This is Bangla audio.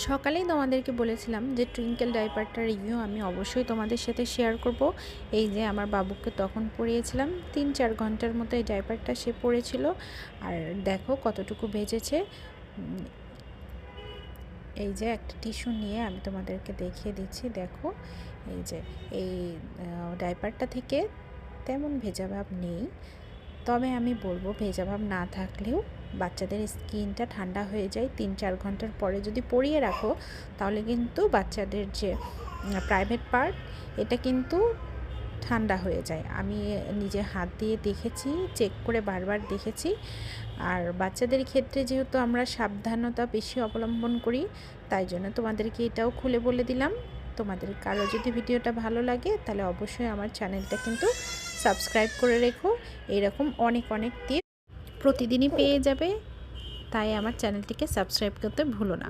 সকালেই তোমাদেরকে বলেছিলাম যে টুইঙ্কেল ডাইপারটার রিভিউ আমি অবশ্যই তোমাদের সাথে শেয়ার করব। এই যে আমার বাবুকে তখন পরিয়েছিলাম 3-4 ঘন্টার মতো এই ডাইপারটা সে পরেছিল। আর দেখো কতটুকু ভেজেছে। এই যে একটা টিস্যু নিয়ে আমি তোমাদেরকে দেখিয়ে দিচ্ছি। দেখো এই যে এই ডাইপারটা থেকে তেমন ভেজা ভাব নেই, তবে আমি বলবো ভেজা ভাব না থাকলেও বাচ্চাদের স্কিনটা ঠান্ডা হয়ে যায় 3-4 ঘন্টার পরে যদি পরিয়ে রাখো, তাহলে কিন্তু বাচ্চাদের যে প্রাইভেট পার্ট এটা কিন্তু ঠান্ডা হয়ে যায়। আমি নিজে হাত দিয়ে দেখেছি, চেক করে বারবার দেখেছি। আর বাচ্চাদের ক্ষেত্রে যেহেতু আমরা সাবধানতা বেশি অবলম্বন করি, তাই জন্য তোমাদেরকে এটাও খুলে বলে দিলাম। তোমাদের কারো যদি ভিডিওটা ভালো লাগে তাহলে অবশ্যই আমার চ্যানেলটা কিন্তু সাবস্ক্রাইব করে রেখো। এরকম অনেক অনেক টিপস প্রতিদিনই পেয়ে যাবে, তাই আমার চ্যানেলটিকে সাবস্ক্রাইব করতে ভুলো না।